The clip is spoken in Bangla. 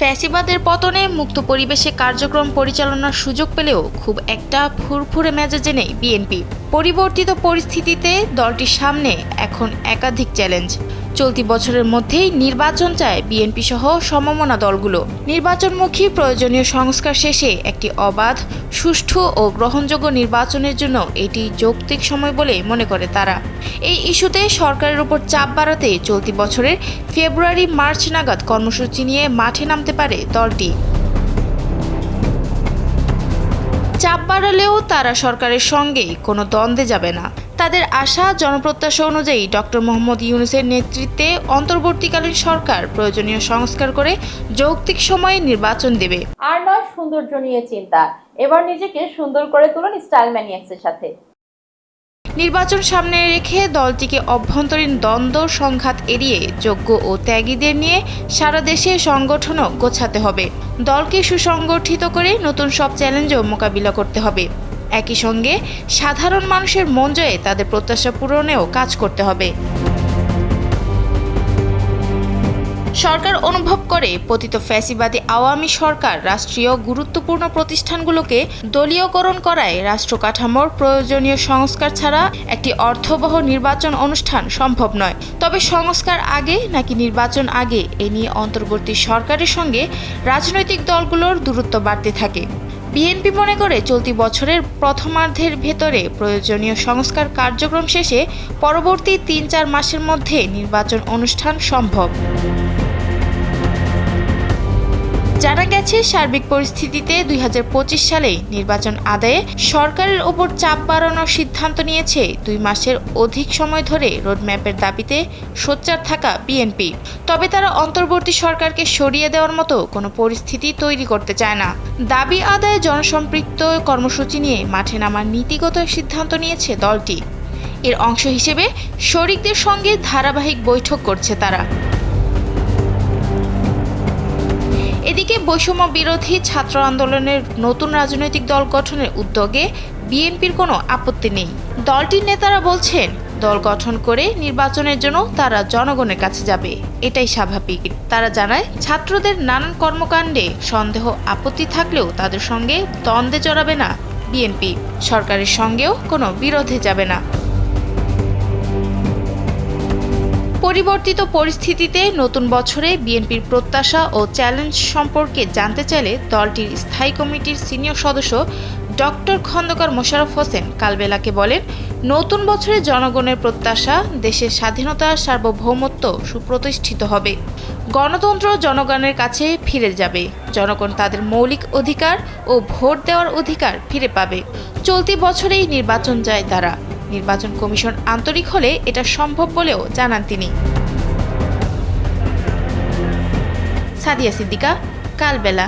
ফ্যাসিবাদের পতনে মুক্ত পরিবেশে কার্যক্রম পরিচালনার সুযোগ পেলেও খুব একটা ফুরফুরে মেজাজে নেই বিএনপি। পরিবর্তিত পরিস্থিতিতে দলটির সামনে এখন একাধিক চ্যালেঞ্জ। চলতি বছরের মধ্যেই নির্বাচন চায় বিএনপি সহ সমমনা দলগুলো। নির্বাচনমুখী প্রয়োজনীয় সংস্কার শেষে একটি অবাধ, সুষ্ঠু ও গ্রহণযোগ্য নির্বাচনের জন্য এটি যৌক্তিক সময় বলে মনে করে তারা। এই ইস্যুতে সরকারের উপর চাপ বাড়াতে চলতি বছরের ফেব্রুয়ারি-মার্চ নাগাদ কর্মসূচি নিয়ে মাঠে নামতে পারে দলটি। চাপ বাড়ালেও তারা সরকারের সঙ্গে কোনো দ্বন্দ্বে যাবে না। তাদের আশা, জনপ্রত্যাশা অনুযায়ী ডক্টর মোহাম্মদ ইউনূসের নেতৃত্বে অন্তর্বর্তীকালীন সরকার প্রয়োজনীয় সংস্কার করে যৌক্তিক সময়ে নির্বাচন দেবে। আর নয় সৌন্দর্য নিয়ে চিন্তা, এবার নিজেকে সুন্দর করে তুলুন স্টাইল ম্যানিয়াক্সের সাথে। নির্বাচন সামনে রেখে দলটিকে অভ্যন্তরীণ দ্বন্দ্ব সংঘাত এড়িয়ে যোগ্য ও ত্যাগীদের নিয়ে সারা দেশে সংগঠনও গোছাতে হবে। দলকে সুসংগঠিত করে নতুন সব চ্যালেঞ্জও মোকাবিলা করতে হবে। একই সঙ্গে সাধারণ মানুষের মন জয়ে তাদের প্রত্যাশা পূরণেও কাজ করতে হবে। সরকার অনুভব করে পতিত ফ্যাসিবাদী আওয়ামী সরকার রাষ্ট্রীয় গুরুত্বপূর্ণ প্রতিষ্ঠানগুলোকে দলীয়করণ করায় রাষ্ট্র কাঠামোর প্রয়োজনীয় সংস্কার ছাড়া একটি অর্থবহ নির্বাচন অনুষ্ঠান সম্ভব নয়। তবে সংস্কার আগে নাকি নির্বাচন আগে এ নিয়ে অন্তর্বর্তী সরকারের সঙ্গে রাজনৈতিক দলগুলোর দূরত্ব বাড়তে থাকে। বিএনপি মনে করে চলতি বছরের প্রথমার্ধের ভেতরে প্রয়োজনীয় সংস্কার কার্যক্রম শেষে পরবর্তী ৩-৪ মাসের মধ্যে নির্বাচন অনুষ্ঠান সম্ভব। জানা গেছে, সার্বিক পরিস্থিতিতে ২০২৫ সালে নির্বাচন আদায়ে সরকারের ওপর চাপ বাড়ানোর সিদ্ধান্ত নিয়েছে ২ মাসের অধিক সময় ধরে রোডম্যাপের দাবিতে সোচ্চার থাকা বিএনপি। তবে তারা অন্তর্বর্তী সরকারকে সরিয়ে দেওয়ার মতো কোনো পরিস্থিতি তৈরি করতে চায় না। দাবি আদায়ে জনসম্পৃক্ত কর্মসূচি নিয়ে মাঠে নামার নীতিগত সিদ্ধান্ত নিয়েছে দলটি। এর অংশ হিসেবে শরিকদের সঙ্গে ধারাবাহিক বৈঠক করছে তারা। এদিকে বৈষম্য বিরোধী ছাত্র আন্দোলনের নতুন রাজনৈতিক দল গঠনের উদ্যোগে বিএনপির কোনো আপত্তি নেই। দলটির নেতারা বলছেন, দল গঠন করে নির্বাচনের জন্য তারা জনগণের কাছে যাবে, এটাই স্বাভাবিক। তারা জানায়, ছাত্রদের নানান কর্মকাণ্ডে সন্দেহ আপত্তি থাকলেও তাদের সঙ্গে দ্বন্দ্বে জড়াবে না বিএনপি, সরকারের সঙ্গেও কোনো বিরোধে যাবে না। পরিবর্তিত পরিস্থিতিতে নতুন বছরে বিএনপির প্রত্যাশা ও চ্যালেঞ্জ সম্পর্কে জানতে চাইলে দলটির স্থায়ী কমিটির সিনিয়র সদস্য ডক্টর খন্দকার মোশাররফ হোসেন কালবেলাকে বলেন, নতুন বছরে জনগণের প্রত্যাশা দেশের স্বাধীনতা, সার্বভৌমত্ব সুপ্রতিষ্ঠিত হবে। গণতন্ত্র জনগণের কাছে ফিরে যাবে। জনগণ তাদের মৌলিক অধিকার ও ভোট দেওয়ার অধিকার ফিরে পাবে। চলতি বছরেই নির্বাচন চায় তারা। নির্বাচন কমিশন আন্তরিক হলে এটা সম্ভব বলেও জানান তিনি। সাদিয়া সিদ্দিকা, কালবেলা।